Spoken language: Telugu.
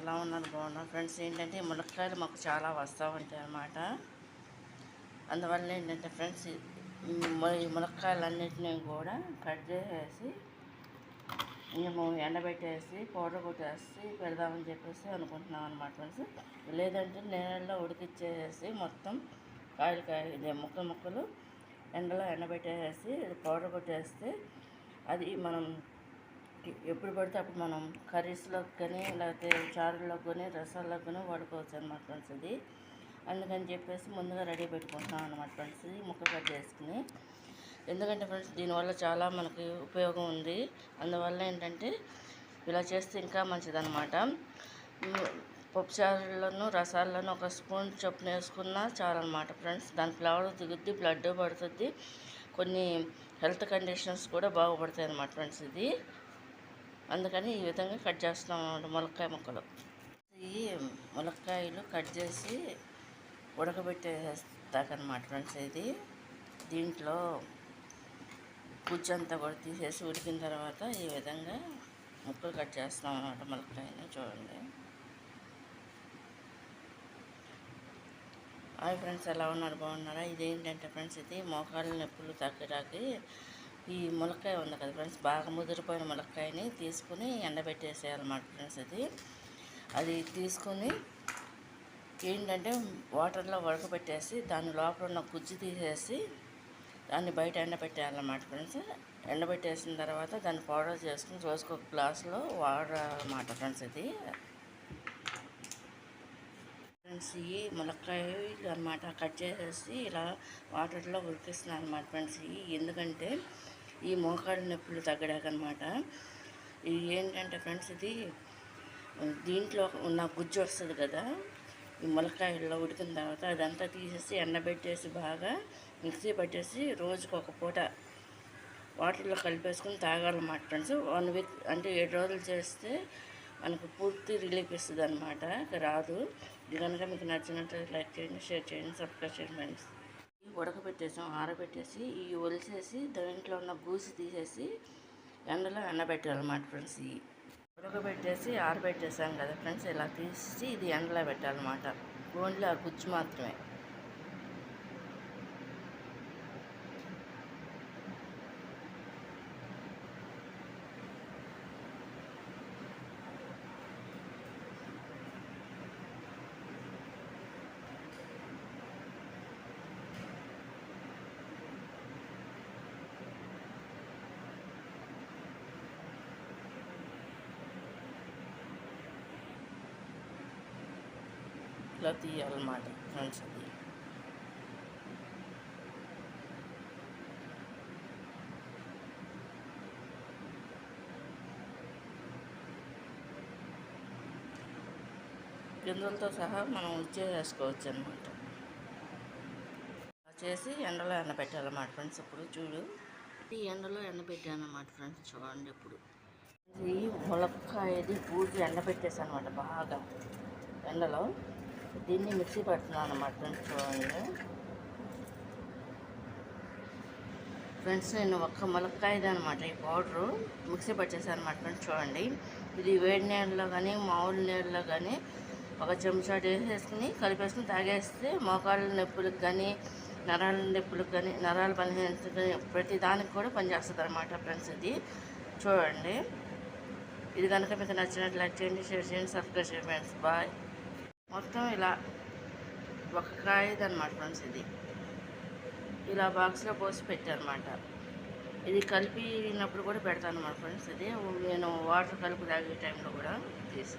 ఎలా ఉన్నారు? బాగున్నారు ఫ్రెండ్స్. ఏంటంటే ములక్కాయలు మాకు చాలా వస్తూ ఉంటాయి అన్నమాట. అందువల్ల ఏంటంటే ఫ్రెండ్స్ ఈ ములక్కాయలన్నింటినీ కూడా కట్ చేసేసి మేము ఎండబెట్టేసి పౌడర్ కొట్టేసి పెడదామని చెప్పేసి అనుకుంటున్నాం అనమాట ఫ్రెండ్స్. లేదంటే నీళ్ళలో ఉడికిచ్చేసి మొత్తం కాయలు ముక్కలు ఎండలో ఎండబెట్టేసి పౌడర్ కొట్టేస్తే అది మనం ఎప్పుడు పడితే అప్పుడు మనం కర్రీస్లోకి కానీ లేకపోతే చారులోకి కానీ రసాల్లోకి కానీ వాడుకోవచ్చు అనమాట ఫ్రెండ్స్. ఇది అందుకని చెప్పేసి ముందుగా రెడీ పెట్టుకుంటున్నాం అనమాట ఫ్రెండ్స్. ఇది ముక్క కట్ చేసుకుని, ఎందుకంటే ఫ్రెండ్స్ దీనివల్ల చాలా మనకి ఉపయోగం ఉంది. అందువల్ల ఏంటంటే ఇలా చేస్తే ఇంకా మంచిదన్నమాట. పప్పుచారులను రసాల్లోనూ ఒక స్పూన్ చొప్పున వేసుకున్నా చాలన్నమాట ఫ్రెండ్స్. దాని ఫ్లేవర్ దిగుద్ది, బ్లడ్ పడుతుంది, కొన్ని హెల్త్ కండిషన్స్ కూడా బాగుపడతాయి అన్నమాట ఫ్రెండ్స్. ఇది అందుకని ఈ విధంగా కట్ చేస్తున్నాం అన్నమాట ములక్కాయ ముక్కలు. ఈ ములక్కాయలు కట్ చేసి ఉడకబెట్టేస్తాకన్నమాట ఫ్రెండ్స్. ఇది దీంట్లో గుజ్జంతా కూడా తీసేసి ఉడికిన తర్వాత ఈ విధంగా ముక్కలు కట్ చేస్తాం అన్నమాట ములక్కాయని. చూడండి. హాయ్ ఫ్రెండ్స్, ఎలా ఉన్నారు? బాగున్నారా? ఇదేంటంటే ఫ్రెండ్స్ ఇది మోకాళ్ళ నొప్పులు తగ్గడానికి ఈ ములక్కాయ ఉంది కదా ఫ్రెండ్స్, బాగా ముదిరిపోయిన ములక్కాయని తీసుకుని ఎండబెట్టేసేయాలన్నమాట ఫ్రెండ్స్. అది తీసుకుని ఏంటంటే వాటర్లో ఉడకబెట్టేసి దాని లోపల ఉన్న గుజ్జు తీసేసి దాన్ని బయట ఎండబెట్టేయాలన్నమాట ఫ్రెండ్స్. ఎండబెట్టేసిన తర్వాత దాన్ని పౌడర్ చేసుకుని రోజుకు ఒక గ్లాసులో వాడాలన్నమాట ఫ్రెండ్స్. ఇది ఫ్రెండ్స్ ఈ ములక్కాయలు అన్నమాట కట్ చేసేసి ఇలా వాటర్లో ఉడికిస్తున్నాను అనమాట ఫ్రెండ్స్. ఎందుకంటే ఈ మోకాళ్ళ నొప్పులు తగ్గడాకనమాట. ఇది ఏంటంటే ఫ్రెండ్స్ ఇది దీంట్లో ఉన్న గుజ్జు వస్తుంది కదా ఈ ములక్కాయల్లో ఉడికిన తర్వాత అదంతా తీసేసి ఎండబెట్టేసి బాగా మిక్సీ పట్టేసి రోజుకు ఒక పూట వాటర్లో కలిపేసుకుని తాగాలన్నమాట ఫ్రెండ్స్. 1 వీక్ అంటే 7 రోజులు చేస్తే మనకు పూర్తి రిలీఫ్ ఇస్తుంది అనమాట. రాదు. ఇది కనుక మీకు నచ్చినట్టు లైక్ చేయండి, షేర్ చేయండి, సబ్స్క్రైబ్ చేయండి ఫ్రెండ్స్. ఉడకబెట్టేసాం, ఆరబెట్టేసి ఈ ఒలిసేసి దాంట్లో ఉన్న గూసి తీసేసి ఎండలో ఎండబెట్టాలన్నమాట ఫ్రెండ్స్. ఈ ఉడకబెట్టేసి ఆరబెట్టేసాం కదా ఫ్రెండ్స్, ఇలా తీసి ఇది ఎండలో పెట్టాలన్నమాట. ఓన్లీ ఆ గుజ్జు మాత్రమే. ఇలా తీయాలన్నమాట ఫ్రెండ్స్. అది గింజలతో సహా మనం ఇచ్చేసుకోవచ్చు అనమాట. చేసి ఎండలో ఎండబెట్టాలన్నమాట ఫ్రెండ్స్. ఇప్పుడు చూడు ఈ ఎండలో ఎండబెట్టాను అన్నమాట ఫ్రెండ్స్. చూడండి. ఇప్పుడు ఈ ములక్కాయది పూర్తి ఎండబెట్టేసాను అనమాట బాగా ఎండలో. దీన్ని మిక్సీ పడుతున్నాను అన్నమాట ఫ్రెండ్స్. చూడండి ఫ్రెండ్స్, నేను ఒక్క ములక్కాయది అనమాట ఈ పౌడరు మిక్సీ పట్టేసాను అనమాట ఫ్రెండ్స్. చూడండి. ఇది వేడి నీళ్ళలో కానీ మామూలు నీళ్ళలో కానీ ఒక చెంచా వేసేసుకుని కలిపేసుకుని తాగేస్తే మోకాళ్ళ నొప్పులకు కానీ నరాల నొప్పులకు కానీ నరాల బలహీనతకు కానీ ప్రతి దానికి కూడా పనిచేస్తుంది అనమాట ఫ్రెండ్స్. ఇది చూడండి. ఇది కనుక మీకు నచ్చినట్లు లైక్ చేయండి, షేర్ చేయండి, సబ్స్క్రైబ్ చేయండి ఫ్రెండ్స్. బాయ్. మొత్తం ఇలా ఒక కాయది అనమాట ఫ్రెండ్స్. ఇది ఇలా బాక్స్లో పోసి పెట్టానమాట. ఇది కలిపినప్పుడు కూడా పెడతాను అనమాట ఫ్రెండ్స్. ఇది నేను వాటర్ కలిపి తాగే టైంలో కూడా తీసి